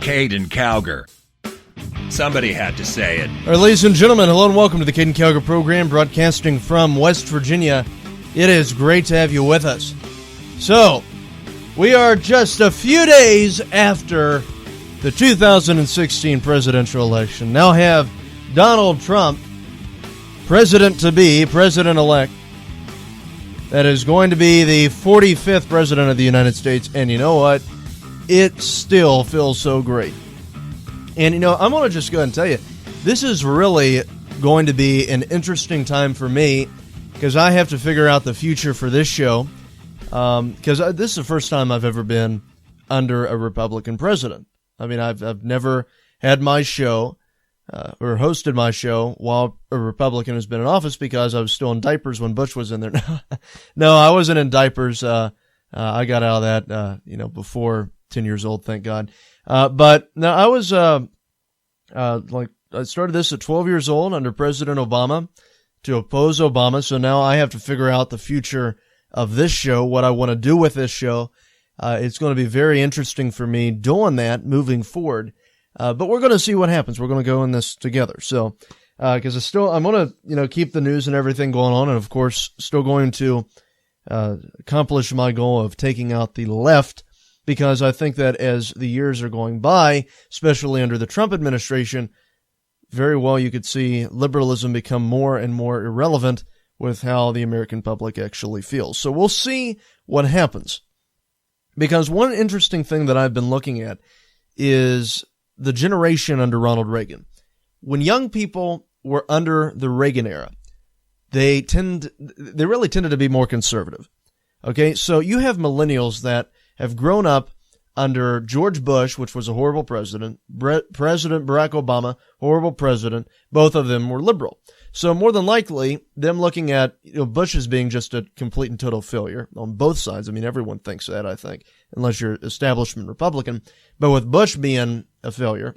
Caiden Cowger. Somebody had to say it. All right, ladies and gentlemen, hello and welcome to the Caiden Cowger program, broadcasting from West Virginia. It is great to have you with us. So, we are just a few days after the 2016 presidential election. Now have Donald Trump, president-to-be, president-elect, that is going to be the 45th president of the United States. And you know what? It still feels so great. And, you know, I'm going to just go ahead and tell you, this is really going to be an interesting time for me because I have to figure out the future for this show because this is the first time I've ever been under a Republican president. I mean, I've never had my show or hosted my show while a Republican has been in office because I was still in diapers when Bush was in there. No, I wasn't in diapers. I got out of that, before 10 years old, thank God. But now I was, I started this at 12 years old under President Obama to oppose Obama. So now I have to figure out the future of this show, what I want to do with this show. It's going to be very interesting for me doing that moving forward. But we're going to see what happens. We're going to go in this together. So, cause I'm going to, keep the news and everything going on. And of course, still going to, accomplish my goal of taking out the left. Because I think that as the years are going by, especially under the Trump administration, very well you could see liberalism become more and more irrelevant with how the American public actually feels. So we'll see what happens. Because one interesting thing that I've been looking at is the generation under Ronald Reagan. When young people were under the Reagan era, they really tended to be more conservative. Okay, so you have millennials that have grown up under George Bush, which was a horrible president, President Barack Obama, horrible president. Both of them were liberal. So more than likely, them looking at Bush as being just a complete and total failure on both sides. I mean, everyone thinks that, I think, unless you're establishment Republican. But with Bush being a failure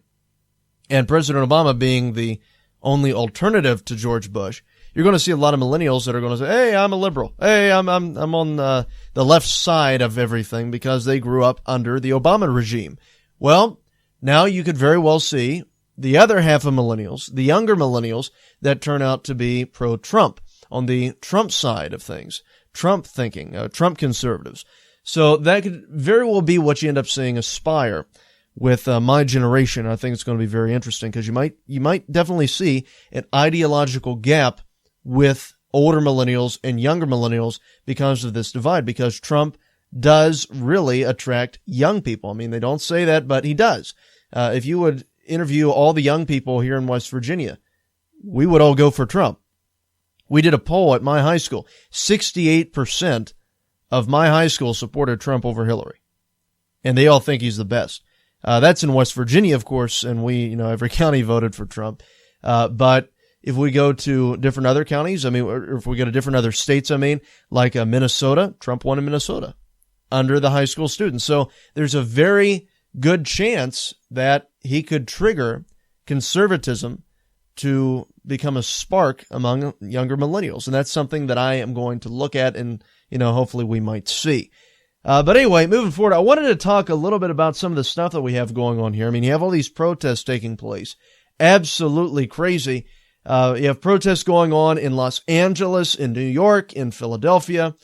and President Obama being the only alternative to George Bush, you're going to see a lot of millennials that are going to say, hey, I'm a liberal. Hey, I'm on the left side of everything because they grew up under the Obama regime. Well, now you could very well see the other half of millennials, the younger millennials, that turn out to be pro-Trump on the Trump side of things, Trump thinking, Trump conservatives. So that could very well be what you end up seeing aspire with my generation. I think it's going to be very interesting because you might definitely see an ideological gap with older millennials and younger millennials because of this divide, because Trump does really attract young people. I mean, they don't say that, but he does. If you would interview all the young people here in West Virginia, we would all go for Trump. We did a poll at my high school. 68% of my high school supported Trump over Hillary. And they all think he's the best. That's in West Virginia, of course, and every county voted for Trump. But if we go to different other counties, or if we go to different other states, like Minnesota, Trump won in Minnesota under the high school students. So there's a very good chance that he could trigger conservatism to become a spark among younger millennials. And that's something that I am going to look at and, hopefully we might see. But anyway, moving forward, I wanted to talk a little bit about some of the stuff that we have going on here. You have all these protests taking place. Absolutely crazy. You have protests going on in Los Angeles, in New York, in Philadelphia.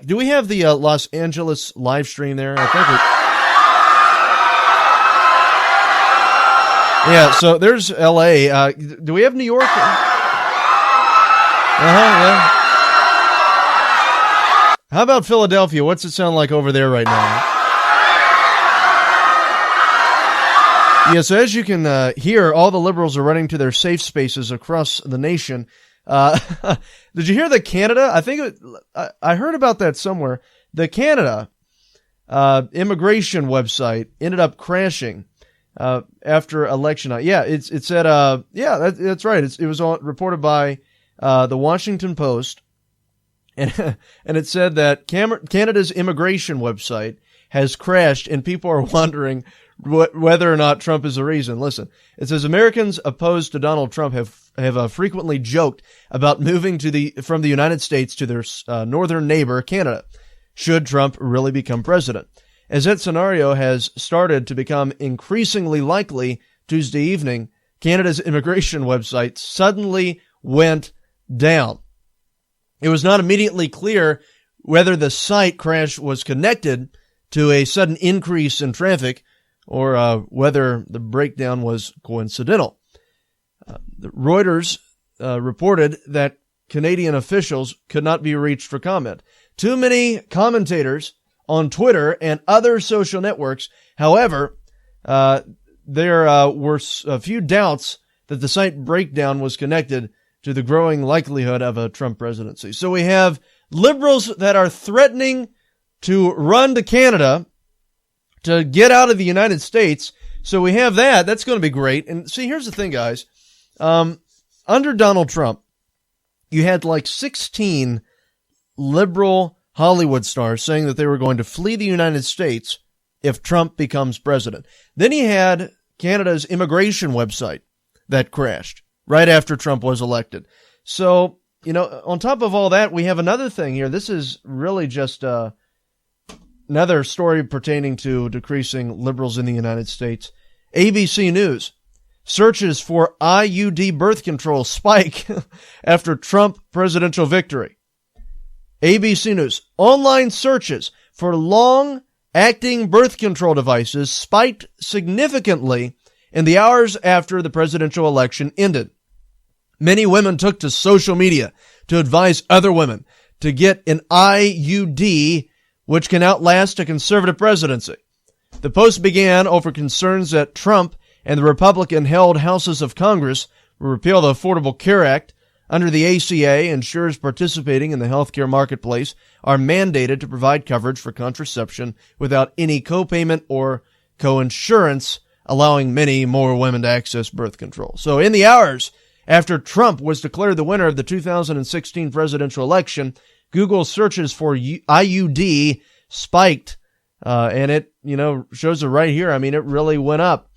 Do we have the Los Angeles live stream there? I think yeah, so there's L.A. Do we have New York? Yeah. How about Philadelphia? What's it sound like over there right now? Yeah, so as you can hear, all the liberals are running to their safe spaces across the nation. Did you hear that Canada? I heard about that somewhere. The Canada immigration website ended up crashing after election night. Yeah, it said that's right. It was reported by the Washington Post, and it said that Canada's immigration website has crashed, and people are wondering whether or not Trump is the reason. Listen, it says Americans opposed to Donald Trump have frequently joked about moving from the United States to their northern neighbor, Canada, should Trump really become president. As that scenario has started to become increasingly likely, Tuesday evening, Canada's immigration website suddenly went down. It was not immediately clear whether the site crash was connected to a sudden increase in traffic or whether the breakdown was coincidental. Reuters reported that Canadian officials could not be reached for comment. Too many commentators on Twitter and other social networks, however, there were a few doubts that the site breakdown was connected to the growing likelihood of a Trump presidency. So we have liberals that are threatening to run to Canada to get out of the United States. So we have that. That's going to be great. And see, here's the thing, guys. Under Donald Trump, you had like 16 liberal Hollywood stars saying that they were going to flee the United States if Trump becomes president. Then he had Canada's immigration website that crashed right after Trump was elected. So, on top of all that, we have another thing here. This is really just another story pertaining to decreasing liberals in the United States. ABC News. Searches for IUD birth control spike after Trump presidential victory. ABC News. Online searches for long-acting birth control devices spiked significantly in the hours after the presidential election ended. Many women took to social media to advise other women to get an IUD, which can outlast a conservative presidency. The post began over concerns that Trump and the Republican-held Houses of Congress will repeal the Affordable Care Act. Under the ACA, insurers participating in the healthcare marketplace are mandated to provide coverage for contraception without any copayment or coinsurance, allowing many more women to access birth control. So in the hours after Trump was declared the winner of the 2016 presidential election, Google searches for IUD spiked, and it, shows it right here. I mean, it really went up.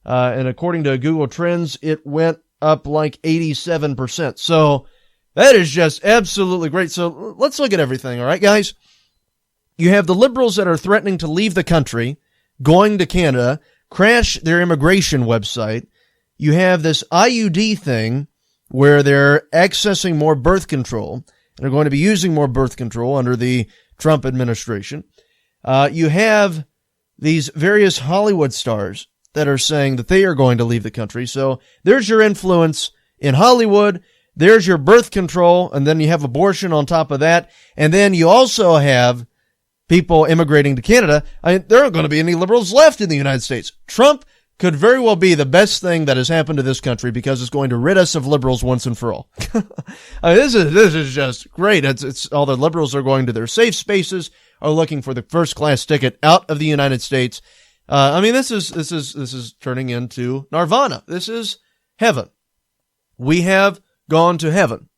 And according to Google Trends, it went up like 87%. So that is just absolutely great. So let's look at everything. All right, guys. You have the liberals that are threatening to leave the country, going to Canada, crash their immigration website. You have this IUD thing where they're accessing more birth control and are going to be using more birth control under the Trump administration. You have these various Hollywood stars that are saying that they are going to leave the country. So there's your influence in Hollywood. There's your birth control. And then you have abortion on top of that. And then you also have people immigrating to Canada. There aren't going to be any liberals left in the United States. Trump could very well be the best thing that has happened to this country because it's going to rid us of liberals once and for all. This is just great. It's all the liberals are going to their safe spaces, are looking for the first class ticket out of the United States. This is turning into nirvana. This is heaven. We have gone to heaven.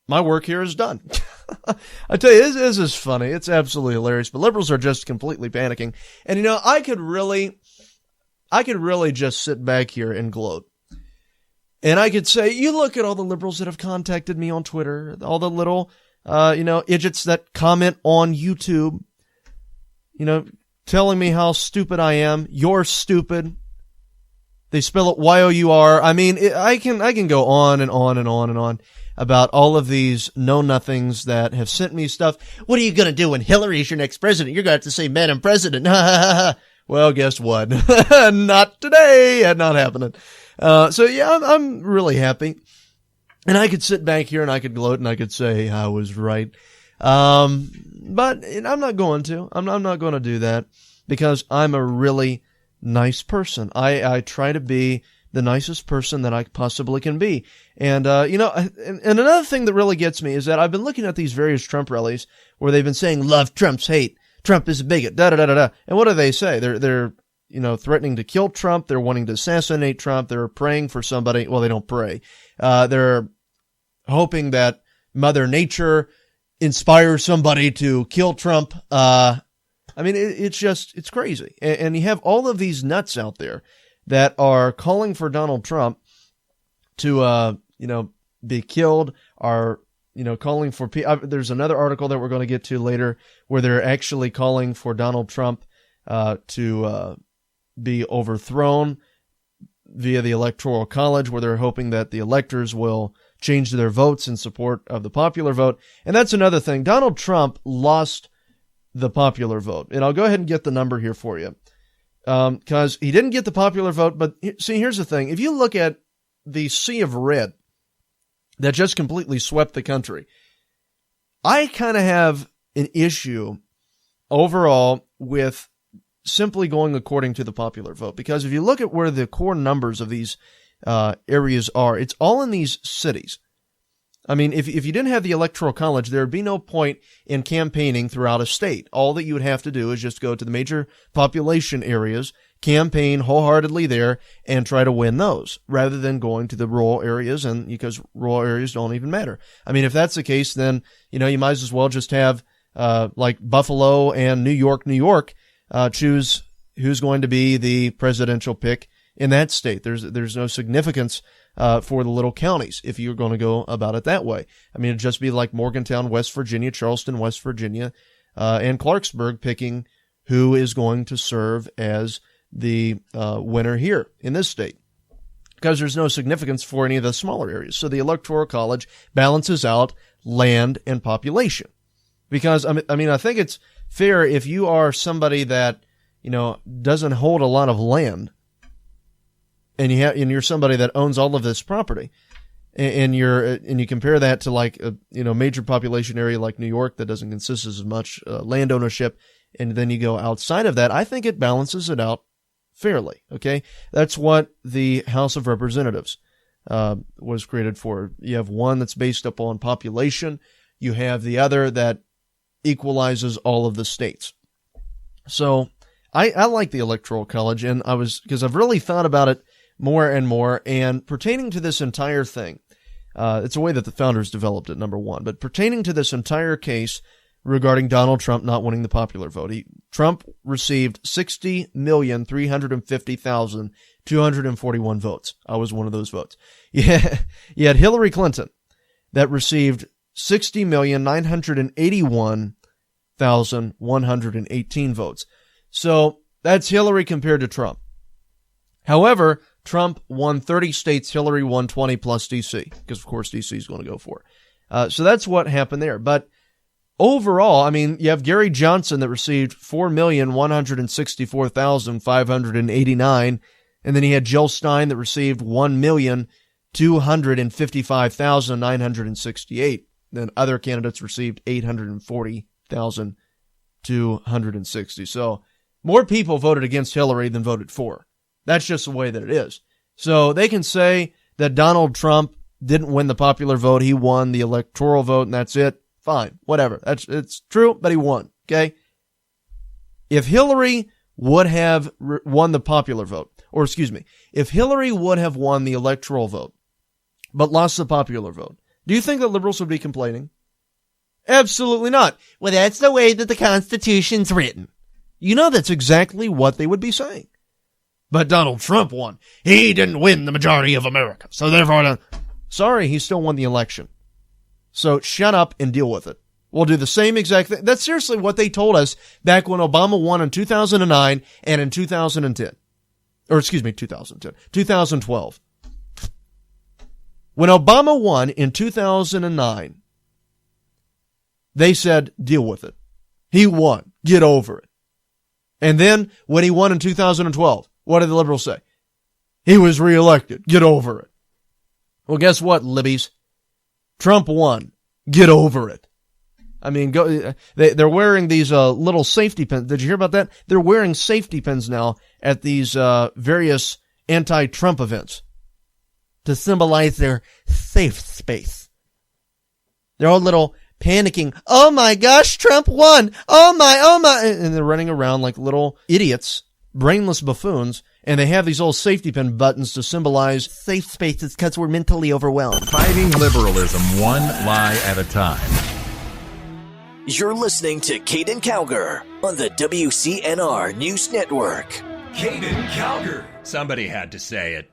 My work here is done. I tell you, this is funny. It's absolutely hilarious, but liberals are just completely panicking. And I could really just sit back here and gloat. And I could say, you look at all the liberals that have contacted me on Twitter, all the little, idiots that comment on YouTube, telling me how stupid I am. You're stupid. They spell it Y-O-U-R. I mean, I can go on and on and on and on about all of these know-nothings that have sent me stuff. What are you going to do when Hillary is your next president? You're going to have to say, Madam President. Well, guess what? Not today. Not happening. I'm really happy. And I could sit back here and I could gloat and I could say I was right. But I'm not going to. I'm not going to do that because I'm a really nice person. I try to be the nicest person that I possibly can be. And, and another thing that really gets me is that I've been looking at these various Trump rallies where they've been saying, love Trump's hate. Trump is a bigot, da-da-da-da-da. And what do they say? They're threatening to kill Trump. They're wanting to assassinate Trump. They're praying for somebody. Well, they don't pray. They're hoping that Mother Nature inspires somebody to kill Trump. It's crazy. And you have all of these nuts out there that are calling for Donald Trump to, be killed, are, calling for, there's another article that we're going to get to later where they're actually calling for Donald Trump to be overthrown via the Electoral College, where they're hoping that the electors will change their votes in support of the popular vote. And that's another thing. Donald Trump lost the popular vote. And I'll go ahead and get the number here for you. Because he didn't get the popular vote. But see, here's the thing. If you look at the sea of red that just completely swept the country, I kind of have an issue overall with simply going according to the popular vote. Because if you look at where the core numbers of these areas are, it's all in these cities. I mean, if you didn't have the Electoral College, there would be no point in campaigning throughout a state. All that you would have to do is just go to the major population areas, campaign wholeheartedly there, and try to win those, rather than going to the rural areas, and because rural areas don't even matter. I mean, if that's the case, then, you might as well just have, like Buffalo and New York, choose who's going to be the presidential pick in that state. There's no significance for the little counties if you're going to go about it that way. I mean, it'd just be like Morgantown, West Virginia, Charleston, West Virginia, and Clarksburg picking who is going to serve as the winner here in this state, because there's no significance for any of the smaller areas. So the Electoral College balances out land and population. Because, I think it's fair if you are somebody that, doesn't hold a lot of land, and you're somebody that owns all of this property, and you compare that to like a major population area like New York that doesn't consist as much land ownership, and then you go outside of that, I think it balances it out fairly. Okay, that's what the House of Representatives was created for. You have one that's based upon population. You have the other that equalizes all of the states. So I like the Electoral College, and because I've really thought about it more and more, and pertaining to this entire thing, it's a way that the founders developed it, number one, but pertaining to this entire case regarding Donald Trump not winning the popular vote, Trump received 60,350,241 votes. I was one of those votes. Yeah, you had Hillary Clinton that received 60,981,118 votes. So that's Hillary compared to Trump. However, Trump won 30 states, Hillary won 20 plus D.C., because of course D.C. is going to go for it. So that's what happened there. But overall, you have Gary Johnson that received 4,164,589, and then he had Jill Stein that received 1,255,968. Then other candidates received 840,260. So more people voted against Hillary than voted for. That's just the way that it is. So they can say that Donald Trump didn't win the popular vote. He won the electoral vote, and that's it. Fine, whatever. It's true, but he won. Okay. If Hillary would have won the popular vote, if Hillary would have won the electoral vote, but lost the popular vote, do you think that liberals would be complaining? Absolutely not. Well, that's the way that the Constitution's written. That's exactly what they would be saying. But Donald Trump won. He didn't win the majority of America, so therefore, sorry, he still won the election. So shut up and deal with it. We'll do the same exact thing. That's seriously what they told us back when Obama won in 2009 and in 2010. 2012. When Obama won in 2009, they said, deal with it. He won. Get over it. And then when he won in 2012, what did the liberals say? He was reelected. Get over it. Well, guess what, libbies? Trump won. Get over it. They're wearing these little safety pins. Did you hear about that? They're wearing safety pins now at these various anti-Trump events to symbolize their safe space. They're all little panicking. Oh my gosh, Trump won. Oh my. And they're running around like little idiots, brainless buffoons. And they have these old safety pin buttons to symbolize safe spaces because we're mentally overwhelmed. Fighting liberalism one lie at a time. You're listening to Caiden Cowger on the WCNR News Network. Caiden Cowger. Somebody had to say it.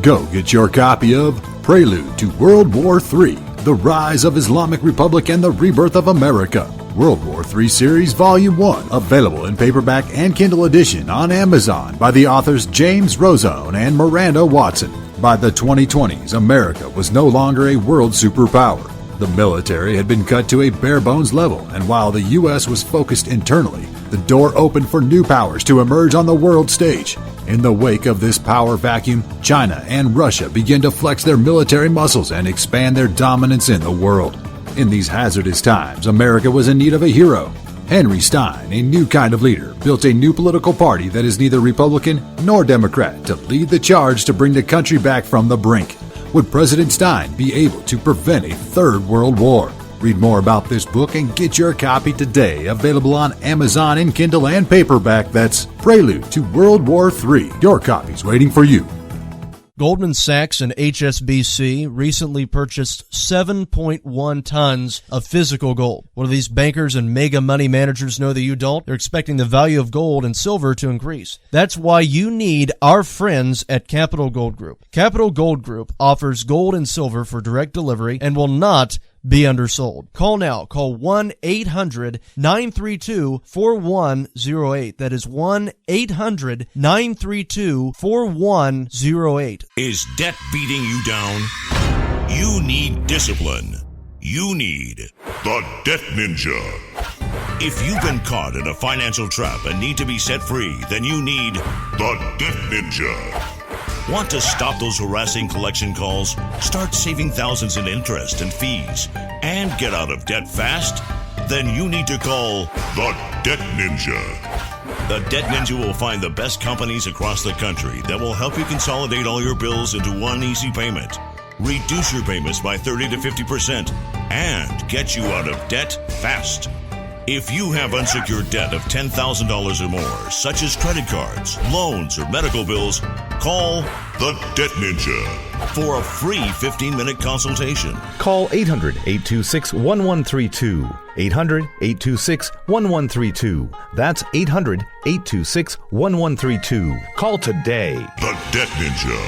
Go get your copy of Prelude to World War III, The Rise of Islamic Republic and the Rebirth of America. World War III Series Volume 1, available in paperback and Kindle edition on Amazon by the authors James Rozone and Miranda Watson. By the 2020s, America was no longer a world superpower. The military had been cut to a bare-bones level, and while the U.S. was focused internally, the door opened for new powers to emerge on the world stage. In the wake of this power vacuum, China and Russia began to flex their military muscles and expand their dominance in the world. In these hazardous times, America was in need of a hero. Henry Stein, a new kind of leader, built a new political party that is neither Republican nor Democrat to lead the charge to bring the country back from the brink. Would President Stein be able to prevent a third world war? Read more about this book and get your copy today. Available on Amazon in Kindle and paperback. That's Prelude to World War III. Your copy's waiting for you. Goldman Sachs and HSBC recently purchased 7.1 tons of physical gold. What do these bankers and mega money managers know that you don't? They're expecting the value of gold and silver to increase. That's why you need our friends at Capital Gold Group. Capital Gold Group offers gold and silver for direct delivery and will not be undersold. Call now. Call 1-800-932-4108. That is 1-800-932-4108. Is debt beating you down? You need discipline. You need the Debt Ninja. If you've been caught in a financial trap and need to be set free, then you need the Debt Ninja. Want to stop those harassing collection calls, start saving thousands in interest and fees, and get out of debt fast? Then you need to call the Debt Ninja. The Debt Ninja will find the best companies across the country that will help you consolidate all your bills into one easy payment, reduce your payments by 30 to 50%, and get you out of debt fast. If you have unsecured debt of $10,000 or more, such as credit cards, loans, or medical bills, call the Debt Ninja for a free 15-minute consultation. Call 800-826-1132. 800-826-1132. That's 800-826-1132. Call today. The Debt Ninja.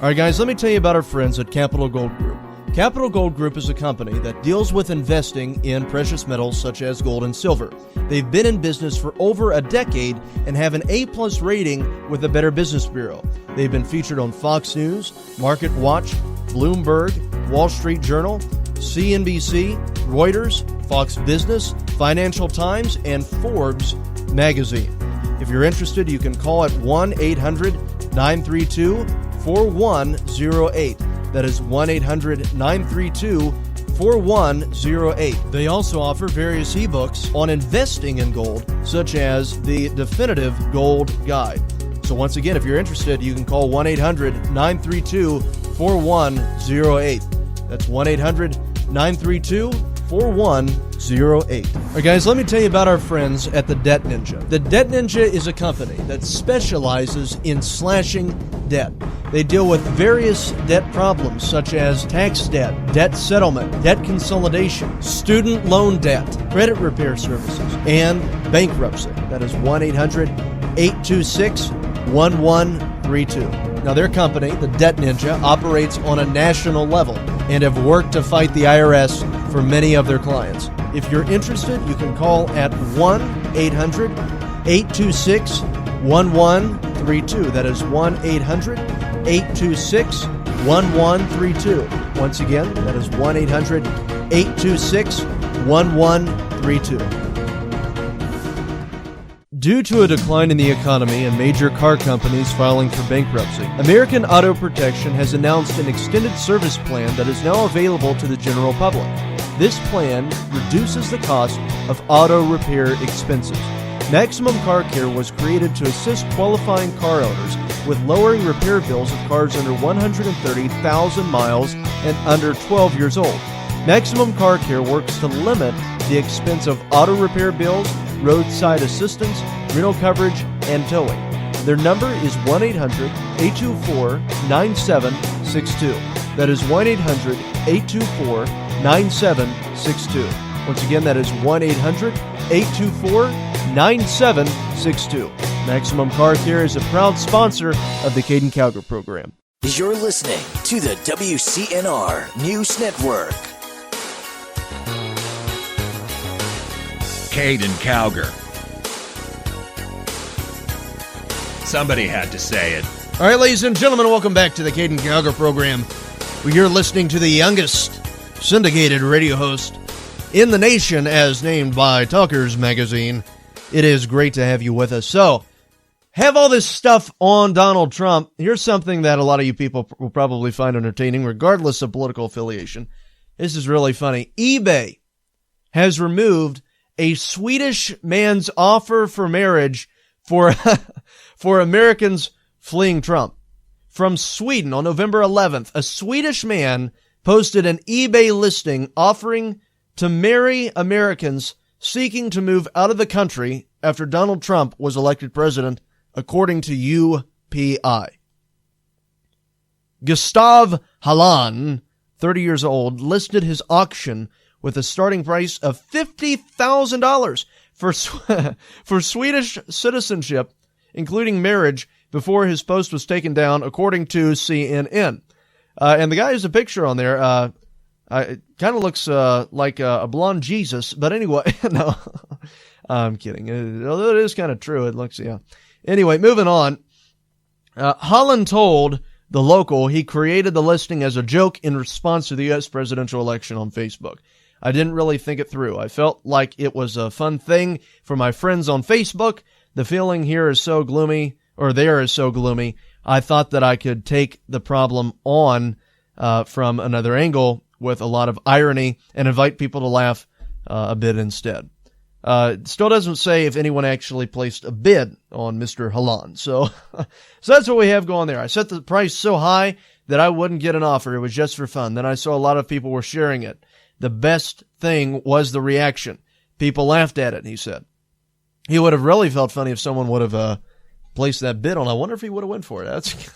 All right, guys, let me tell you about our friends at Capital Gold Group. Capital Gold Group is a company that deals with investing in precious metals such as gold and silver. They've been in business for over a decade and have an A+ rating with the Better Business Bureau. They've been featured on Fox News, Market Watch, Bloomberg, Wall Street Journal, CNBC, Reuters, Fox Business, Financial Times, and Forbes magazine. If you're interested, you can call at 1-800-932-4108. That is 1-800-932-4108. They also offer various ebooks on investing in gold, such as the Definitive Gold Guide. So once again, if you're interested, you can call 1-800-932-4108. That's 1-800-932-4108. All right, guys, let me tell you about our friends at the Debt Ninja. The Debt Ninja is a company that specializes in slashing debt. They deal with various debt problems such as tax debt, debt settlement, debt consolidation, student loan debt, credit repair services, and bankruptcy. That is 1-800-826-1132. Now, their company, the Debt Ninja, operates on a national level and have worked to fight the IRS for many of their clients. If you're interested, you can call at 1-800-826-1132. That is 1-800-826-1132. Once again, that is 1-800-826-1132. Due to a decline in the economy and major car companies filing for bankruptcy, American Auto Protection has announced an extended service plan that is now available to the general public. This plan reduces the cost of auto repair expenses. Maximum Car Care was created to assist qualifying car owners with lowering repair bills of cars under 130,000 miles and under 12 years old. Maximum Car Care works to limit the expense of auto repair bills, roadside assistance, rental coverage, and towing. Their number is 1-800-824-9762. That is 1-800-824-9762. Once again, that is 1-800-824-9762. Maximum Car Care is a proud sponsor of the Caiden Cowger program. You're listening to the WCNR News Network. Caiden Cowger. Somebody had to say it. All right, ladies and gentlemen, welcome back to the Caiden Cowger program, where you're listening to the youngest syndicated radio host in the nation, as named by Talkers Magazine. It is great to have you with us. So, have all this stuff on Donald Trump. Here's something that a lot of you people will probably find entertaining, regardless of political affiliation. This is really funny. eBay has removed a Swedish man's offer for marriage for Americans fleeing Trump. From Sweden on November 11th, a Swedish man posted an eBay listing offering to marry Americans seeking to move out of the country after Donald Trump was elected president, according to UPI. Gustav Hallan, 30 years old, listed his auction with a starting price of $50,000 for Swedish citizenship, including marriage, before his post was taken down, according to CNN. And the guy has a picture on there. It kind of looks like a blonde Jesus, but anyway, no, I'm kidding. Although it is kind of true, it looks, yeah. Anyway, moving on. Holland told The Local he created the listing as a joke in response to the U.S. presidential election on Facebook. I didn't really think it through. I felt like it was a fun thing for my friends on Facebook. The feeling here is so gloomy, or there is so gloomy. I thought that I could take the problem on from another angle with a lot of irony and invite people to laugh a bit instead. It still doesn't say if anyone actually placed a bid on Mr. Hallan. So that's what we have going there. I set the price so high that I wouldn't get an offer. It was just for fun. Then I saw a lot of people were sharing it. The best thing was the reaction. People laughed at it, he said. He would have really felt funny if someone would have placed that bid on. I wonder if he would have went for it. That's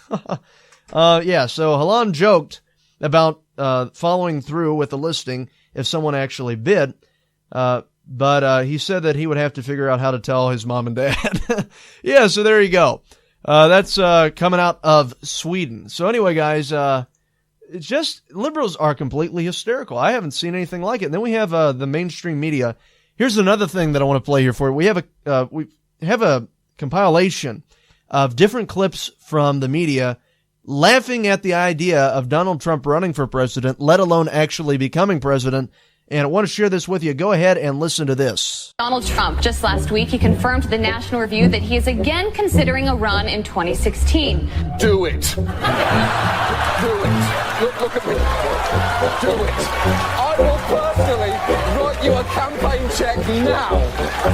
yeah, so Hallan joked about following through with the listing if someone actually bid. But he said that he would have to figure out how to tell his mom and dad. Yeah, so there you go. That's coming out of Sweden. So anyway, guys, it's just liberals are completely hysterical. I haven't seen anything like it. And then we have the mainstream media. Here's another thing that I want to play here for you. We have a compilation of different clips from the media laughing at the idea of Donald Trump running for president, let alone actually becoming president. And I want to share this with you. Go ahead and listen to this. Donald Trump, just last week, he confirmed to the National Review that he is again considering a run in 2016. Do it. Do it. Look at me. Do it. I will personally write you a campaign check now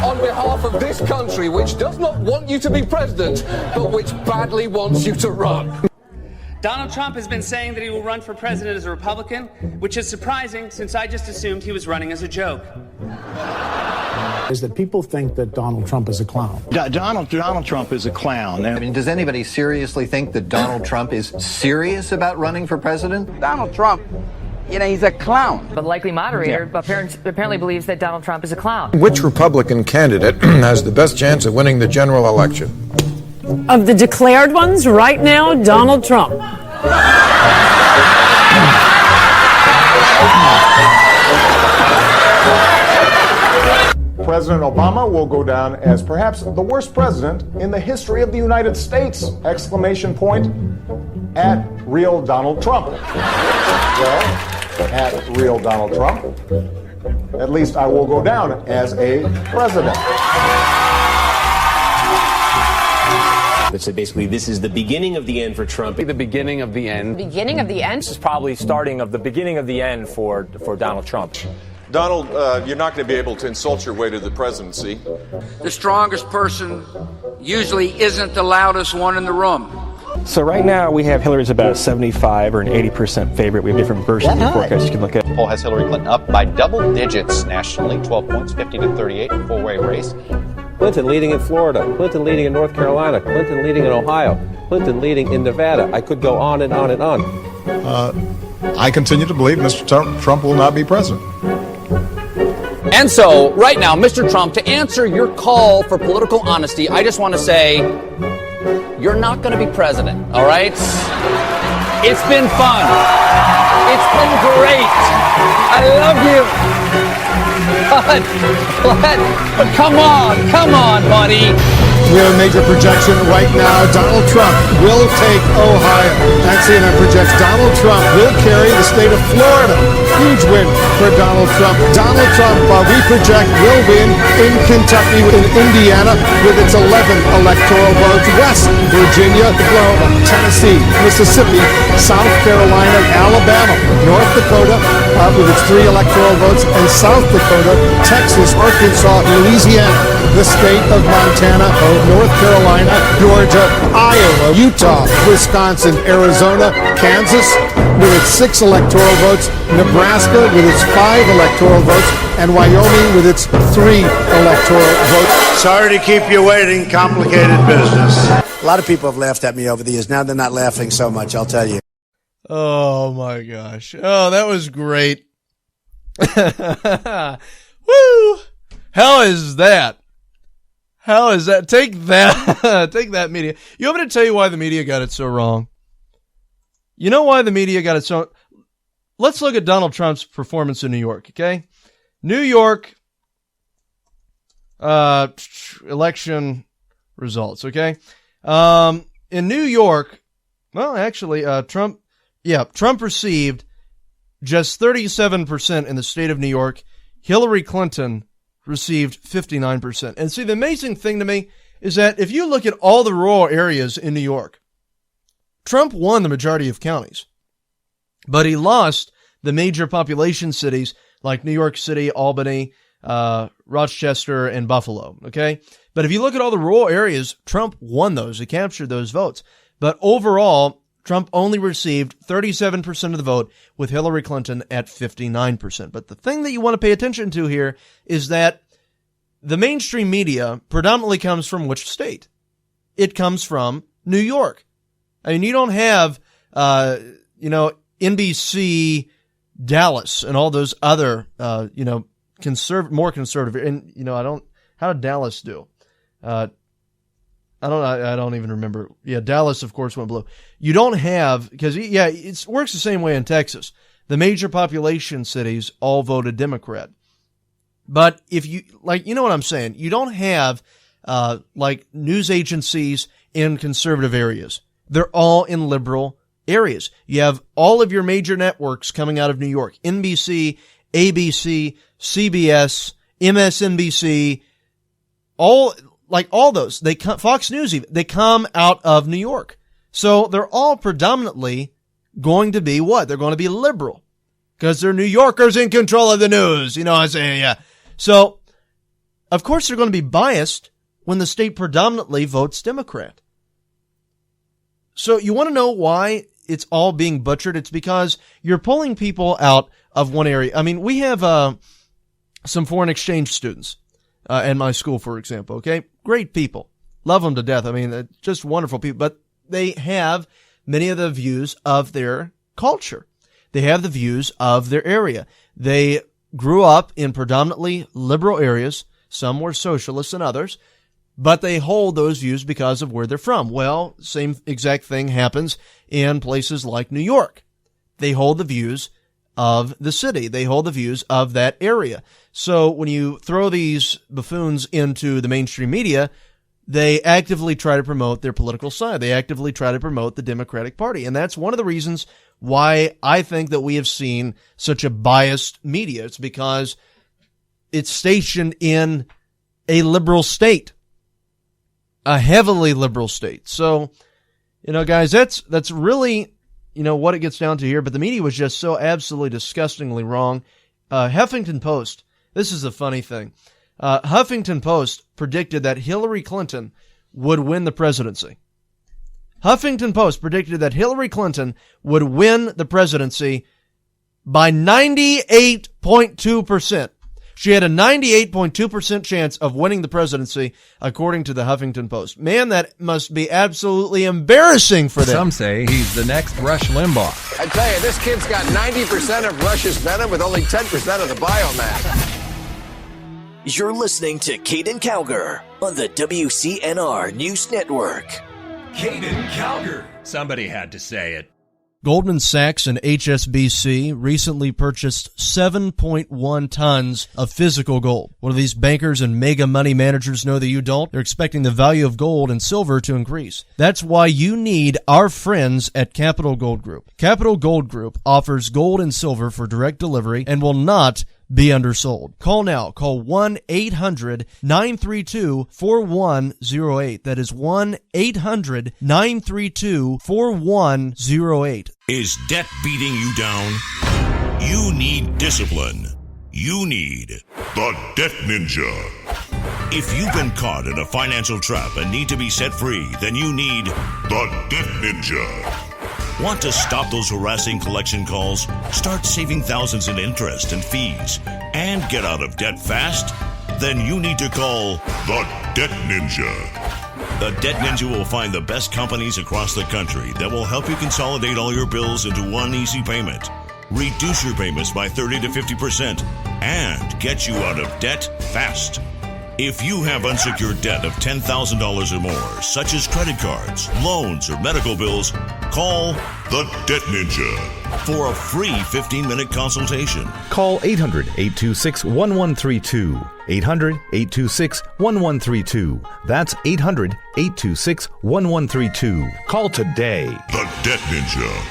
on behalf of this country, which does not want you to be president, but which badly wants you to run. Donald Trump has been saying that he will run for president as a Republican, which is surprising since I just assumed he was running as a joke. Is that people think that Donald Trump is a clown. Donald Trump is a clown. I mean, does anybody seriously think that Donald Trump is serious about running for president? Donald Trump, he's a clown. The likely moderator apparently believes that Donald Trump is a clown. Which Republican candidate has the best chance of winning the general election? Of the declared ones right now, Donald Trump. President Obama will go down as perhaps the worst president in the history of the United States! Exclamation point at real Donald Trump. Well, at real Donald Trump, at least I will go down as a president. So basically, this is the beginning of the end for Trump. The beginning of the end. Beginning of the end? This is probably starting of the beginning of the end for Donald Trump. Donald, you're not going to be able to insult your way to the presidency. The strongest person usually isn't the loudest one in the room. So right now we have Hillary's about a 75 or an 80% favorite. We have different versions of the forecast you can look at. The poll has Hillary Clinton up by double digits nationally, 12 points, 50 to 38, a four-way race. Clinton leading in Florida, Clinton leading in North Carolina, Clinton leading in Ohio, Clinton leading in Nevada. I could go on and on and on. I continue to believe Mr. Trump will not be president. And so, right now, Mr. Trump, to answer your call for political honesty, I just want to say, you're not going to be president, all right? It's been fun. It's been great. I love you. But come on, buddy. We have a major projection right now. Donald Trump will take Ohio. And CNN projects Donald Trump will carry the state of Florida. Huge win for Donald Trump. Donald Trump, we project, will win in Kentucky, in Indiana, with its 11 electoral votes. West Virginia, Oklahoma, Tennessee, Mississippi, South Carolina, Alabama, North Dakota, with its 3 electoral votes, and South Dakota, Texas, Arkansas, Louisiana, the state of Montana, North Carolina, Georgia, Iowa, Utah, Wisconsin, Arizona, Kansas with its 6 electoral votes, Nebraska with its 5 electoral votes, and Wyoming with its 3 electoral votes. Sorry to keep you waiting. Complicated business. A lot of people have laughed at me over the years. Now they're not laughing so much, I'll tell you. Oh my gosh. Oh, that was great. Woo! How is that? How is that? Take that. Take that, media. You want me to tell you why the media got it so wrong? You know why the media got it so... Let's look at Donald Trump's performance in New York, okay? New York election results, okay? In New York, well, actually, Trump received just 37% in the state of New York. Hillary Clinton received 59%. And see, the amazing thing to me is that if you look at all the rural areas in New York, Trump won the majority of counties, but he lost the major population cities like New York City, Albany, Rochester, and Buffalo, okay? But if you look at all the rural areas, Trump won those. He captured those votes. But overall, Trump only received 37% of the vote, with Hillary Clinton at 59%. But the thing that you want to pay attention to here is that the mainstream media predominantly comes from which state? It comes from New York. I mean, you don't have, NBC Dallas and all those other, more conservative. And, how did Dallas do? I don't even remember. Yeah, Dallas, of course, went blue. You don't have, because, it works the same way in Texas. The major population cities all voted Democrat. But if you, you know what I'm saying? You don't have, news agencies in conservative areas. They're all in liberal areas. You have all of your major networks coming out of New York. NBC, ABC, CBS, MSNBC, all those. Fox News even, they come out of New York. So they're all predominantly going to be what? They're going to be liberal. Because they're New Yorkers in control of the news. You know what I'm saying? Yeah. So, of course they're going to be biased when the state predominantly votes Democrat. So you want to know why it's all being butchered? It's because you're pulling people out of one area. I mean, we have some foreign exchange students at my school, for example, okay? Great people. Love them to death. I mean, just wonderful people. But they have many of the views of their culture. They have the views of their area. They grew up in predominantly liberal areas. Some were socialists and others. But they hold those views because of where they're from. Well, same exact thing happens in places like New York. They hold the views of the city. They hold the views of that area. So when you throw these buffoons into the mainstream media, they actively try to promote their political side. They actively try to promote the Democratic Party. And that's one of the reasons why I think that we have seen such a biased media. It's because it's stationed in a liberal state. A heavily liberal state. So, guys, that's really, what it gets down to here. But the media was just so absolutely disgustingly wrong. Huffington Post, this is the funny thing. Huffington Post predicted that Hillary Clinton would win the presidency. Huffington Post predicted that Hillary Clinton would win the presidency by 98.2%. She had a 98.2% chance of winning the presidency, according to the Huffington Post. Man, that must be absolutely embarrassing for them. Some say he's the next Rush Limbaugh. I tell you, this kid's got 90% of Rush's venom with only 10% of the biomass. You're listening to Caiden Cowger on the WCNR News Network. Caiden Cowger. Somebody had to say it. Goldman Sachs and HSBC recently purchased 7.1 tons of physical gold. What do these bankers and mega money managers know that you don't? They're expecting the value of gold and silver to increase. That's why you need our friends at Capital Gold Group. Capital Gold Group offers gold and silver for direct delivery and will not be undersold. Call now. Call 1-800-932-4108. That is 1-800-932-4108. Is debt beating you down? You need discipline. You need the Debt Ninja. If you've been caught in a financial trap and need to be set free, then you need the Debt Ninja. Want to stop those harassing collection calls, start saving thousands in interest and fees, and get out of debt fast? Then you need to call the Debt Ninja. The Debt Ninja will find the best companies across the country that will help you consolidate all your bills into one easy payment, reduce your payments by 30 to 50%, and get you out of debt fast. If you have unsecured debt of $10,000 or more, such as credit cards, loans, or medical bills, call the Debt Ninja for a free 15-minute consultation. Call 800-826-1132. 800-826-1132. That's 800-826-1132. Call today. The Debt Ninja.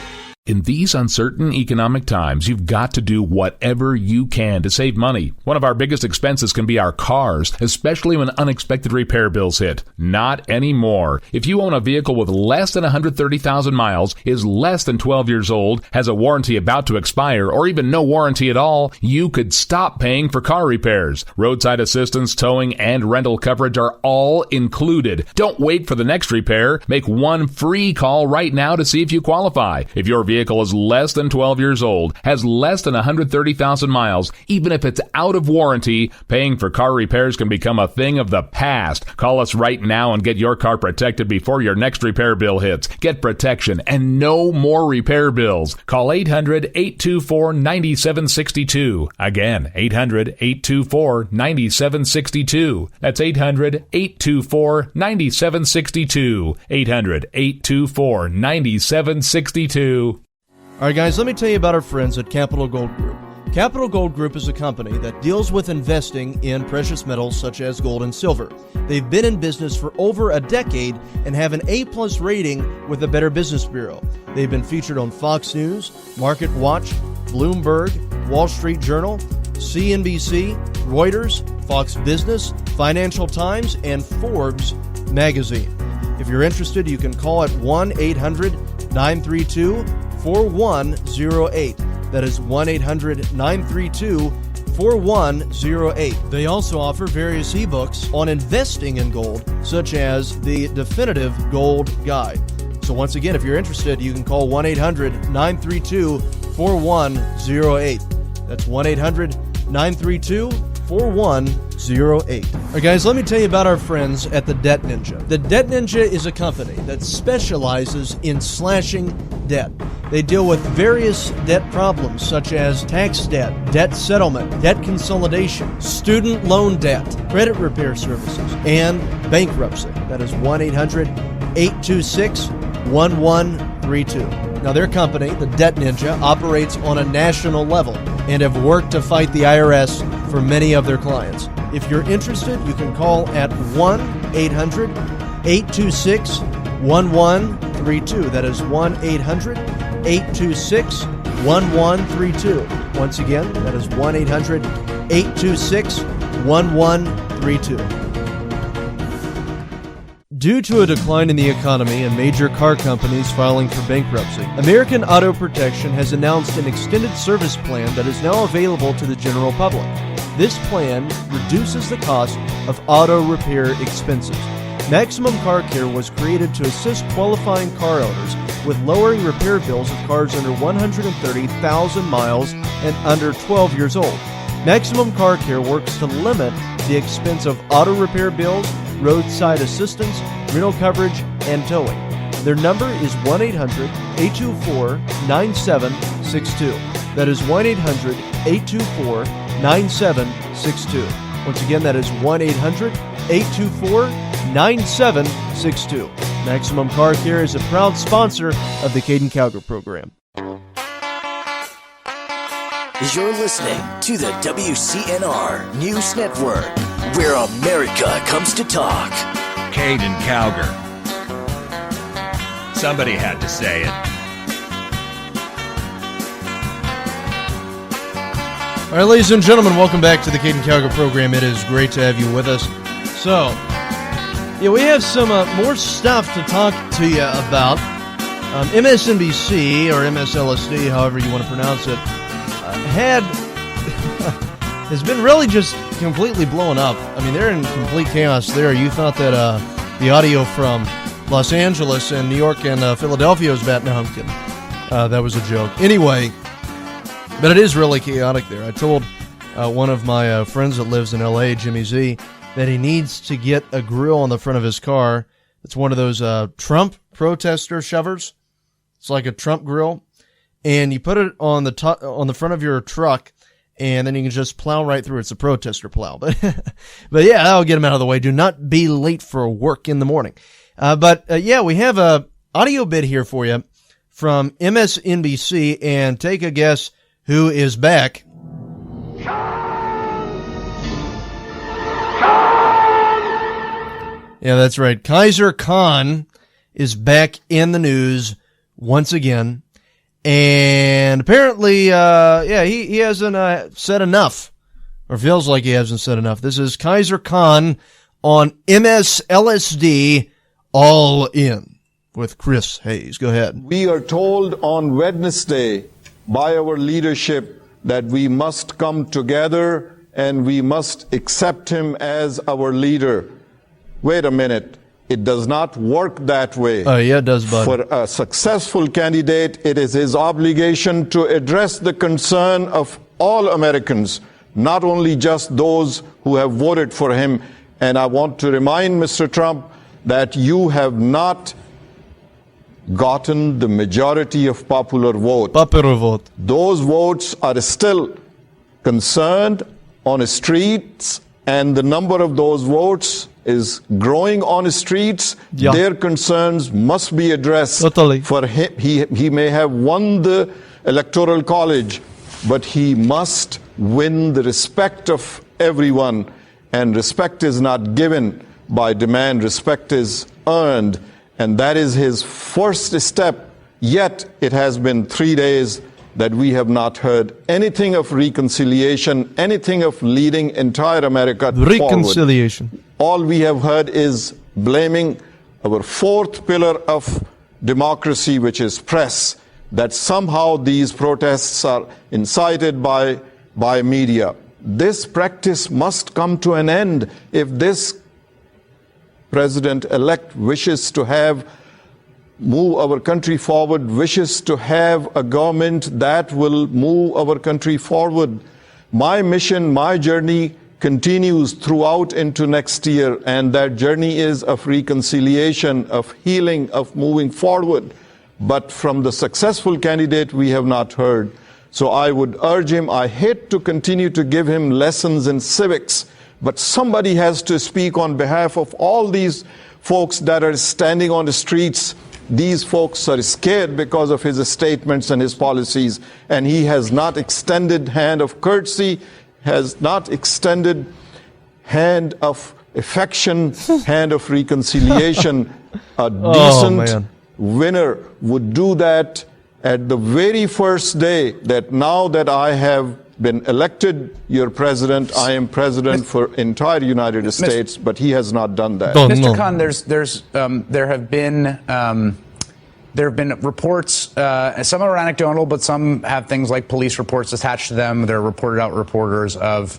In these uncertain economic times, you've got to do whatever you can to save money. One of our biggest expenses can be our cars, especially when unexpected repair bills hit. Not anymore. If you own a vehicle with less than 130,000 miles, is less than 12 years old, has a warranty about to expire, or even no warranty at all, you could stop paying for car repairs. Roadside assistance, towing, and rental coverage are all included. Don't wait for the next repair. Make one free call right now to see if you qualify. If your vehicle is less than 12 years old, has less than 130,000 miles, even if it's out of warranty, paying for car repairs can become a thing of the past. Call us right now and get your car protected before your next repair bill hits. Get protection and no more repair bills. Call 800-824-9762. Again, 800-824-9762. That's 800-824-9762. 800-824-9762. All right, guys, let me tell you about our friends at Capital Gold Group. Capital Gold Group is a company that deals with investing in precious metals such as gold and silver. They've been in business for over a decade and have an A-plus rating with the Better Business Bureau. They've been featured on Fox News, Market Watch, Bloomberg, Wall Street Journal, CNBC, Reuters, Fox Business, Financial Times, and Forbes magazine. If you're interested, you can call at 1-800-932-4108. That is 1-800-932-4108. They also offer various ebooks on investing in gold, such as the Definitive Gold Guide. So once again, if you're interested, you can call 1-800-932-4108. That's 1-800-932-4108. All right, guys, let me tell you about our friends at the Debt Ninja. The Debt Ninja is a company that specializes in slashing debt. They deal with various debt problems such as tax debt, debt settlement, debt consolidation, student loan debt, credit repair services, and bankruptcy. That is 1-800-826-1132. Now, their company, the Debt Ninja, operates on a national level and have worked to fight the IRS for many of their clients. If you're interested, you can call at 1-800-826-1132. That is 1-800-826-1132. Once again, that is 1-800-826-1132. Due to a decline in the economy and major car companies filing for bankruptcy, American Auto Protection has announced an extended service plan that is now available to the general public. This plan reduces the cost of auto repair expenses. Maximum Car Care was created to assist qualifying car owners with lowering repair bills of cars under 130,000 miles and under 12 years old. Maximum Car Care works to limit the expense of auto repair bills, roadside assistance, rental coverage, and towing. Their number is 1-800-824-9762. That is 1-800-824-9762. Once again, that is 1-800-824-9762. Maximum Car Care is a proud sponsor of the Caiden Cowger program. You're listening to the WCNR News Network, where America comes to talk. Caiden Cowger. Somebody had to say it. All right, ladies and gentlemen, welcome back to the Caiden Cowger program. It is great to have you with us. So, yeah, we have some more stuff to talk to you about. MSNBC, or MSLSD, however you want to pronounce it, has been really just completely blown up. I mean, they're in complete chaos there. You thought that the audio from Los Angeles and New York and Philadelphia was bad. No, I'm kidding. That was a joke. Anyway, but it is really chaotic there. I told one of my friends that lives in L.A., Jimmy Z, that he needs to get a grill on the front of his car. It's one of those Trump protester shovers. It's like a Trump grill, and you put it on the front of your truck, and then you can just plow right through. It's a protester plow, but yeah, that'll get him out of the way. Do not be late for work in the morning. Yeah, we have a audio bit here for you from MSNBC, and take a guess who is back. Yeah, that's right. Kaiser Khan is back in the news once again. And apparently, he hasn't said enough, or feels like he hasn't said enough. This is Kaiser Khan on MSLSD All In with Chris Hayes. Go ahead. We are told on Wednesday by our leadership that we must come together and we must accept him as our leader. Wait a minute. It does not work that way. Oh, yeah, it does, bud. For a successful candidate, it is his obligation to address the concern of all Americans, not only just those who have voted for him. And I want to remind Mr. Trump that you have not gotten the majority of popular vote. Popular vote. Those votes are still concerned on the streets, and the number of those votes is growing on the streets. Yeah. Their concerns must be addressed. Totally. For him, he may have won the Electoral College, but he must win the respect of everyone. And respect is not given by demand. Respect is earned. And that is his first step. Yet it has been 3 days that we have not heard anything of reconciliation, anything of leading entire America reconciliation. Forward. All we have heard is blaming our fourth pillar of democracy, which is press, that somehow these protests are incited by media. This practice must come to an end if this president-elect wishes to move our country forward, wishes to have a government that will move our country forward. My mission, my journey continues throughout into next year, and that journey is of reconciliation, of healing, of moving forward. But from the successful candidate, we have not heard. So I would urge him, I hate to continue to give him lessons in civics, but somebody has to speak on behalf of all these folks that are standing on the streets. These folks are scared because of his statements and his policies, and he has not extended hand of courtesy, has not extended hand of affection, hand of reconciliation. A decent winner would do that at the very first day, that now that I have been elected your president, I am president for entire United States, but he has not done that. Mr. Khan, there have been reports, some are anecdotal, but some have things like police reports attached to them. They're reported out reporters of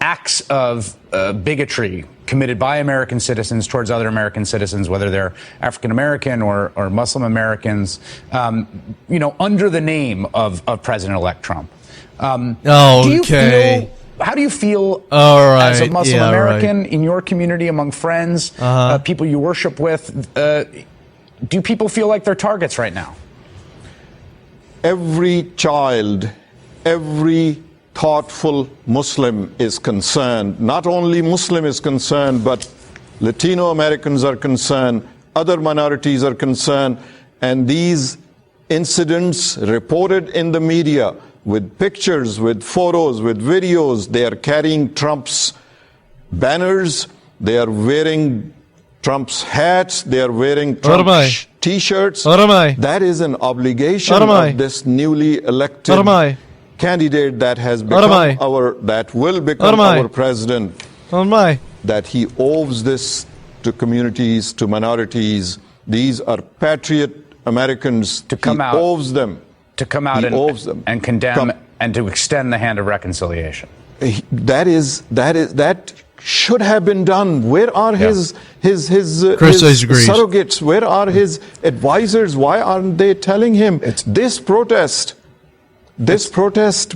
acts of bigotry committed by American citizens towards other American citizens, whether they're African American or Muslim Americans, under the name of President-elect Trump. How do you feel as a Muslim American in your community, among friends, people you worship with? Do people feel like they're targets right now? Every child, every thoughtful Muslim is concerned. Not only Muslim is concerned, but Latino Americans are concerned, other minorities are concerned, and these incidents reported in the media with pictures, with photos, with videos. They are carrying Trump's banners. They are wearing Trump's hats. They are wearing Trump's T-shirts. That is an obligation of this newly elected candidate that has become that will become our president. That he owes this to communities, to minorities. These are patriot Americans. To come out, owes them. To come out and condemn and to extend the hand of reconciliation. That should have been done. Where are his surrogates? Where are his advisors? Why aren't they telling him this protest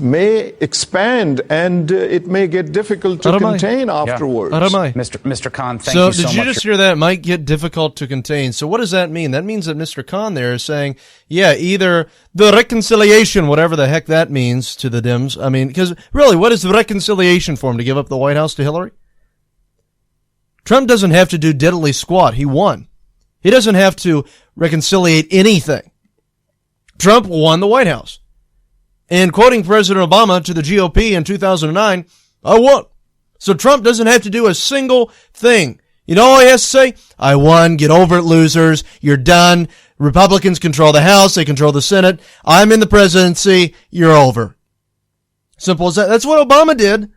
may expand and it may get difficult to contain afterwards? Mr. Khan, thank you so much. So did you just hear that? It might get difficult to contain. So what does that mean? That means that Mr. Khan there is saying, yeah, either the reconciliation, whatever the heck that means to the Dems. I mean, because really, what is the reconciliation for him? To give up the White House to Hillary? Trump doesn't have to do diddly squat. He won. He doesn't have to reconciliate anything. Trump won the White House. And quoting President Obama to the GOP in 2009, I won. So Trump doesn't have to do a single thing. You know all he has to say? I won. Get over it, losers. You're done. Republicans control the House. They control the Senate. I'm in the presidency. You're over. Simple as that. That's what Obama did.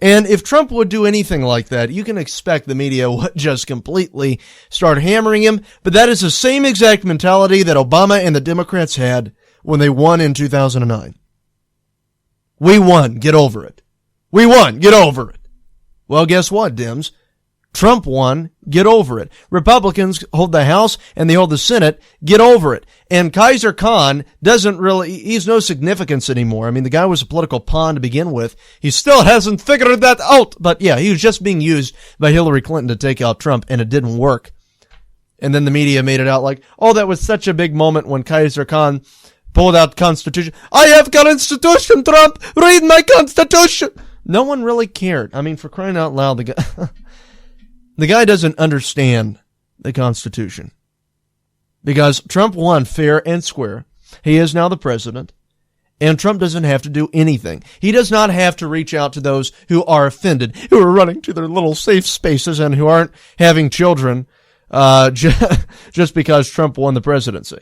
And if Trump would do anything like that, you can expect the media would just completely start hammering him. But that is the same exact mentality that Obama and the Democrats had when they won in 2009. We won. Get over it. We won. Get over it. Well, guess what, Dems? Trump won. Get over it. Republicans hold the House and they hold the Senate. Get over it. And Kaiser Khan he's no significance anymore. I mean, the guy was a political pawn to begin with. He still hasn't figured that out. But yeah, he was just being used by Hillary Clinton to take out Trump, and it didn't work. And then the media made it out like, oh, that was such a big moment when Kaiser Khan pulled out the Constitution. I have Constitution, Trump! Read my Constitution! No one really cared. I mean, for crying out loud, the guy doesn't understand the Constitution. Because Trump won fair and square. He is now the president. And Trump doesn't have to do anything. He does not have to reach out to those who are offended, who are running to their little safe spaces and who aren't having children just because Trump won the presidency.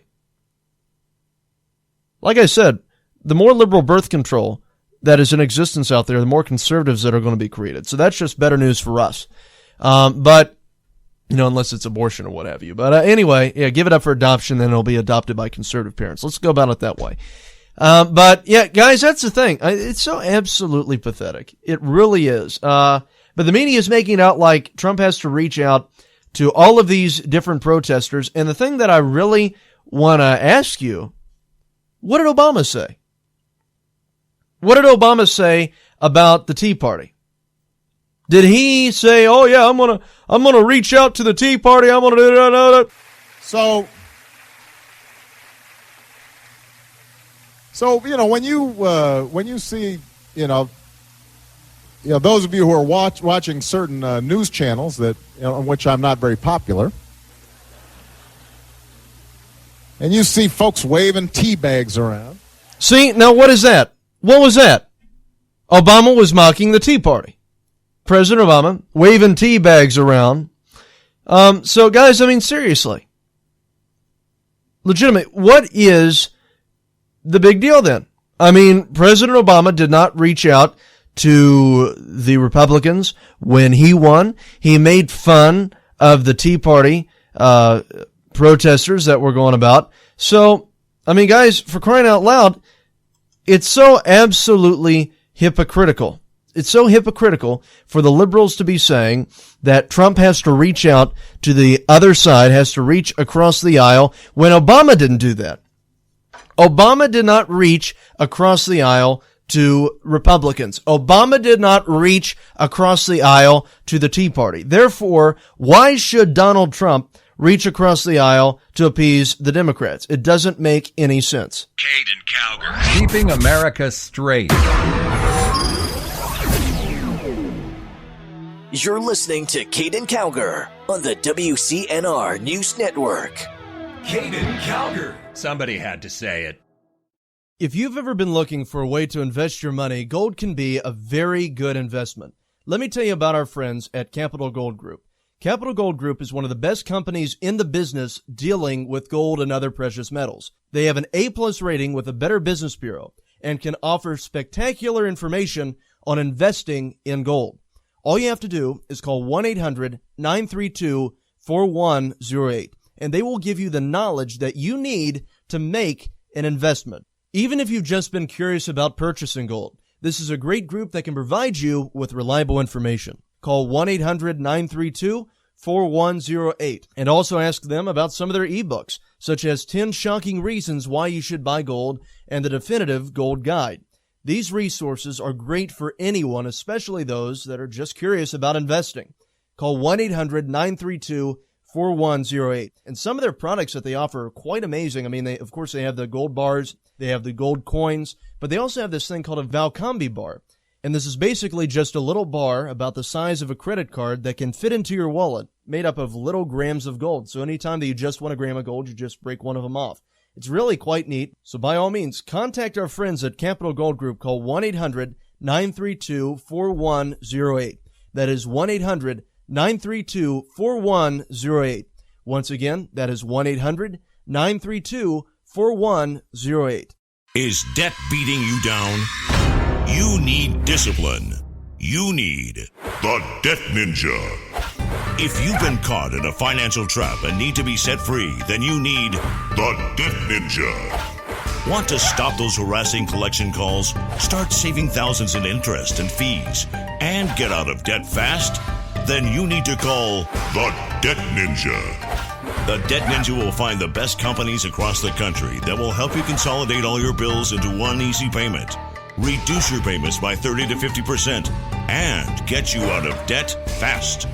Like I said, the more liberal birth control that is in existence out there, the more conservatives that are going to be created. So that's just better news for us. But, unless it's abortion or what have you. But anyway, yeah, give it up for adoption, then it'll be adopted by conservative parents. Let's go about it that way. But yeah, guys, that's the thing. It's so absolutely pathetic. It really is. But the media is making it out like Trump has to reach out to all of these different protesters. And the thing that I really want to ask you, what did Obama say? What did Obama say about the Tea Party? Did he say, "Oh yeah, I'm gonna reach out to the Tea Party. I'm gonna do that"? So when you see those of you who are watching certain news channels that on which I'm not very popular. And you see folks waving tea bags around. See, now what is that? What was that? Obama was mocking the Tea Party. President Obama waving tea bags around. So guys, I mean, seriously. Legitimate. What is the big deal then? I mean, President Obama did not reach out to the Republicans when he won. He made fun of the Tea Party, protesters that were going about. So, I mean, guys, for crying out loud, it's so absolutely hypocritical. It's so hypocritical for the liberals to be saying that Trump has to reach out to the other side, has to reach across the aisle, when Obama didn't do that. Obama did not reach across the aisle to Republicans. Obama did not reach across the aisle to the Tea Party. Therefore, why should Donald Trump reach across the aisle to appease the Democrats? It doesn't make any sense. Caiden Cowger. Keeping America straight. You're listening to Caiden Cowger on the WCNR News Network. Caiden Cowger. Somebody had to say it. If you've ever been looking for a way to invest your money, gold can be a very good investment. Let me tell you about our friends at Capital Gold Group. Capital Gold Group is one of the best companies in the business dealing with gold and other precious metals. They have an A+ rating with the Better Business Bureau and can offer spectacular information on investing in gold. All you have to do is call 1-800-932-4108, and they will give you the knowledge that you need to make an investment. Even if you've just been curious about purchasing gold, this is a great group that can provide you with reliable information. Call 1-800-932-4108 and also ask them about some of their ebooks, such as 10 Shocking Reasons Why You Should Buy Gold and the Definitive Gold Guide. These resources are great for anyone, especially those that are just curious about investing. Call 1-800-932-4108. And some of their products that they offer are quite amazing. I mean, they have the gold bars, they have the gold coins, but they also have this thing called a Valcambi bar. And this is basically just a little bar about the size of a credit card that can fit into your wallet, made up of little grams of gold. So anytime that you just want a gram of gold, you just break one of them off. It's really quite neat. So by all means, contact our friends at Capital Gold Group. Call 1-800-932-4108. That is 1-800-932-4108. Once again, that is 1-800-932-4108. Is debt beating you down? You need discipline. You need the Debt Ninja. If you've been caught in a financial trap and need to be set free, then you need the Debt Ninja. Want to stop those harassing collection calls, start saving thousands in interest and fees, and get out of debt fast? Then you need to call the Debt Ninja. The Debt Ninja will find the best companies across the country that will help you consolidate all your bills into one easy payment, reduce your payments by 30 to 50%, and get you out of debt fast.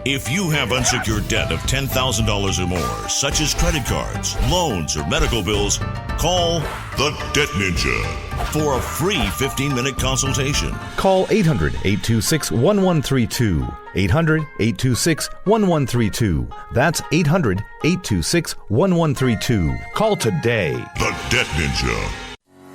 If you have unsecured debt of $10,000 or more, such as credit cards, loans, or medical bills, call the Debt Ninja for a free 15-minute consultation. Call 800-826-1132. 800-826-1132. That's 800-826-1132. Call today. The Debt Ninja.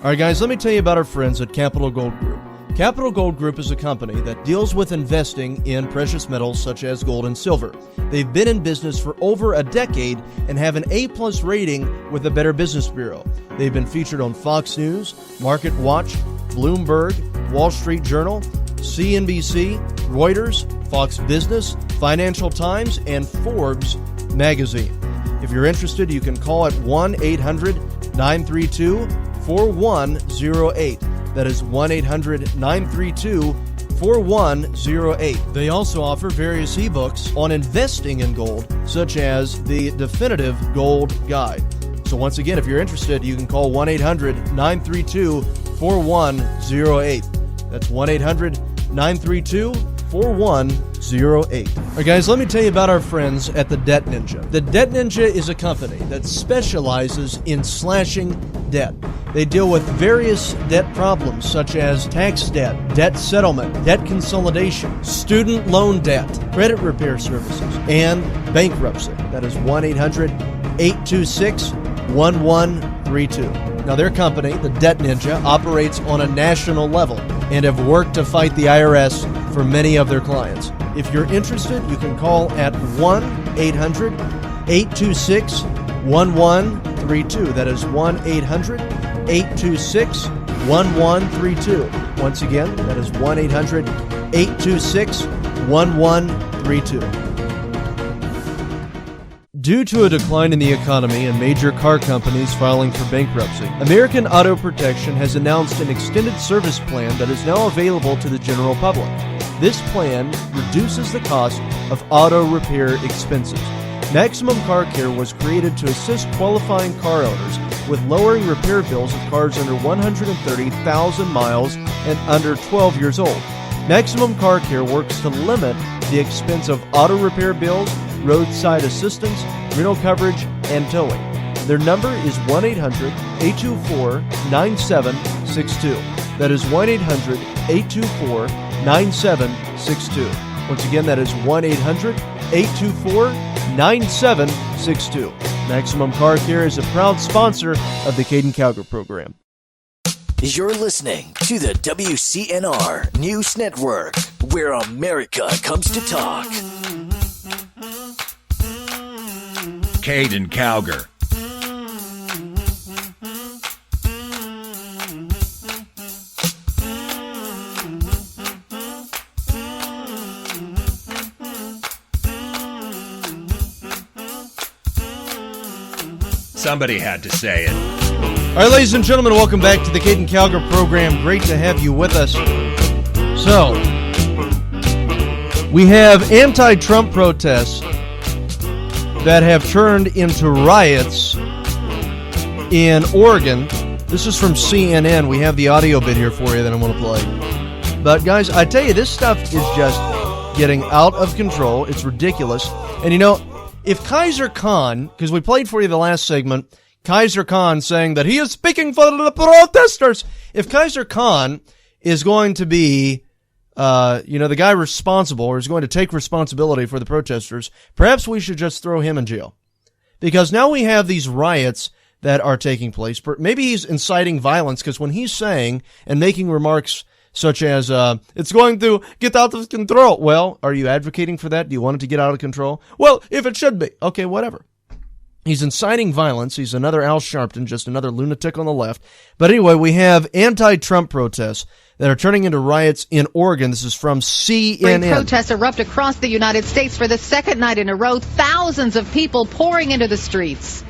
All right, guys, let me tell you about our friends at Capital Gold Group. Capital Gold Group is a company that deals with investing in precious metals such as gold and silver. They've been in business for over a decade and have an A+ rating with the Better Business Bureau. They've been featured on Fox News, Market Watch, Bloomberg, Wall Street Journal, CNBC, Reuters, Fox Business, Financial Times, and Forbes magazine. If you're interested, you can call at 1-800-932-4108. That is 1-800-932-4108. They also offer various ebooks on investing in gold, such as the Definitive Gold Guide. So once again, if you're interested, you can call 1-800-932-4108. That's 1-800-932-4108. All right, guys, let me tell you about our friends at the Debt Ninja. The Debt Ninja is a company that specializes in slashing debt. They deal with various debt problems such as tax debt, debt settlement, debt consolidation, student loan debt, credit repair services, and bankruptcy. That is 1-800-826-1132. Now, their company, the Debt Ninja, operates on a national level and have worked to fight the IRS for many of their clients. If you're interested, you can call at 1-800-826-1132. That is 1-800-826-1132. Once again, that is 1-800-826-1132. Due to a decline in the economy and major car companies filing for bankruptcy, American Auto Protection has announced an extended service plan that is now available to the general public. This plan reduces the cost of auto repair expenses. Maximum Car Care was created to assist qualifying car owners with lowering repair bills of cars under 130,000 miles and under 12 years old. Maximum Car Care works to limit the expense of auto repair bills, roadside assistance, rental coverage, and towing. Their number is 1-800-824-9762. That is 1-800-824-9762. Once again, that is 1-800-824-9762. Maximum Car Care is a proud sponsor of the Caiden Cowger program. You're listening to the WCNR News Network, where America comes to talk. Caiden Cowger. Somebody had to say it. All right, ladies and gentlemen, welcome back to the Caiden Cowger program. Great to have you with us. So, we have anti-Trump protests that have turned into riots in Oregon. This is from CNN. We have the audio bit here for you that I want to play. But, guys, I tell you, this stuff is just getting out of control. It's ridiculous. And, you know, if Kaiser Khan, because we played for you the last segment, Kaiser Khan saying that he is speaking for the protesters. If Kaiser Khan is going to be, the guy responsible or is going to take responsibility for the protesters, perhaps we should just throw him in jail. Because now we have these riots that are taking place. Maybe he's inciting violence because when he's saying and making remarks such as, it's going to get out of control. Well, are you advocating for that? Do you want it to get out of control? Well, if it should be. Okay, whatever. He's inciting violence. He's another Al Sharpton, just another lunatic on the left. But anyway, we have anti-Trump protests that are turning into riots in Oregon. This is from CNN. Protests erupt across the United States for the second night in a row. Thousands of people pouring into the streets.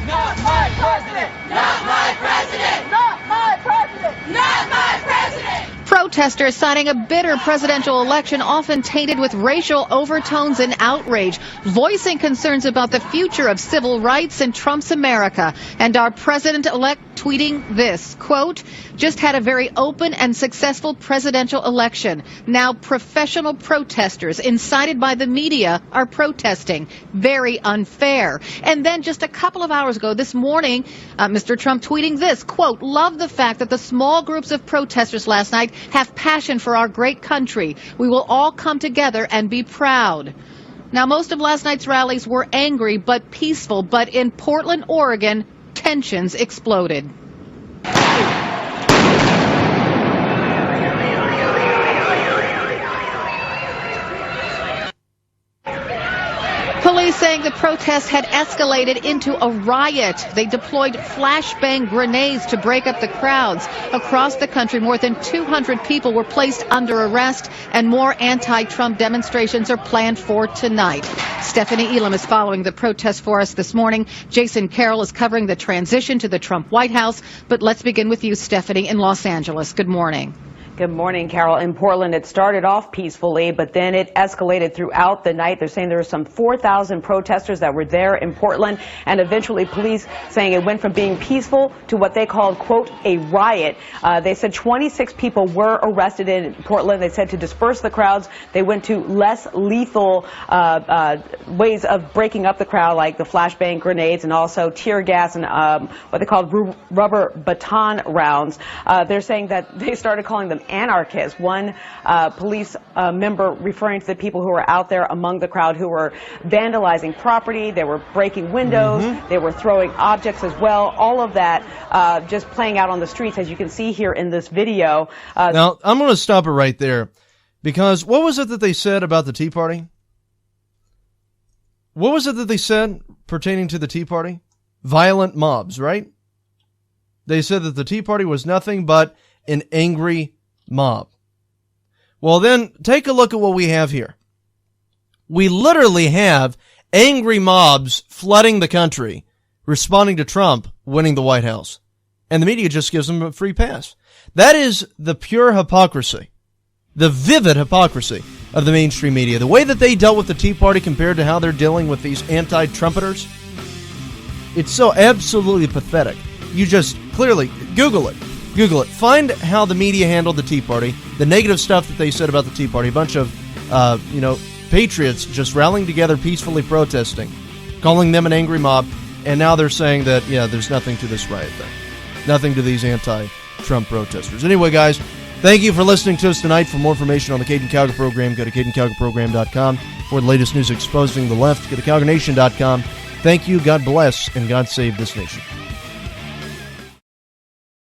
Not my president! Not my president! Not my president! Not my president! Protesters citing a bitter presidential election often tainted with racial overtones and outrage, voicing concerns about the future of civil rights in Trump's America. And our president-elect tweeting this, quote, just had a very open and successful presidential election. Now professional protesters incited by the media are protesting. Very unfair. And then just a couple of hours ago this morning, Mr. Trump tweeting this, quote, love the fact that the small groups of protesters last night have passion for our great country. We will all come together and be proud. Now, most of last night's rallies were angry but peaceful, but in Portland, Oregon, tensions exploded. Police saying the protest had escalated into a riot. They deployed flashbang grenades to break up the crowds. Across the country, more than 200 people were placed under arrest, and more anti-Trump demonstrations are planned for tonight. Stephanie Elam is following the protest for us this morning. Jason Carroll is covering the transition to the Trump White House. But let's begin with you, Stephanie, in Los Angeles. Good morning. Good morning, Carol. In Portland, it started off peacefully, but then it escalated throughout the night. They're saying there were some 4,000 protesters that were there in Portland, and eventually police saying it went from being peaceful to what they called, quote, a riot. They said 26 people were arrested in Portland. They said to disperse the crowds, they went to less lethal ways of breaking up the crowd, like the flashbang grenades and also tear gas and what they called rubber baton rounds. They're saying that they started calling them anarchists. One police member referring to the people who were out there among the crowd who were vandalizing property, they were breaking windows, they were throwing objects as well. All of that just playing out on the streets, as you can see here in this video. Now, I'm going to stop it right there, because what was it that they said about the Tea Party? What was it that they said pertaining to the Tea Party? Violent mobs, right? They said that the Tea Party was nothing but an angry mob. Well, then take a look at what we have here. We literally have angry mobs flooding the country, responding to Trump winning the White House. And the media just gives them a free pass. That is the pure hypocrisy, the vivid hypocrisy of the mainstream media. The way that they dealt with the Tea Party compared to how they're dealing with these anti-Trumpeters, it's so absolutely pathetic. You just clearly Google it. Google it. Find how the media handled the Tea Party, the negative stuff that they said about the Tea Party. A bunch of, patriots just rallying together, peacefully protesting, calling them an angry mob, and now they're saying that, there's nothing to this riot thing. Nothing to these anti-Trump protesters. Anyway, guys, thank you for listening to us tonight. For more information on the Caiden Cowger program, go to CaidenCowgerProgram.com. For the latest news exposing the left, go to CowgerNation.com. Thank you, God bless, and God save this nation.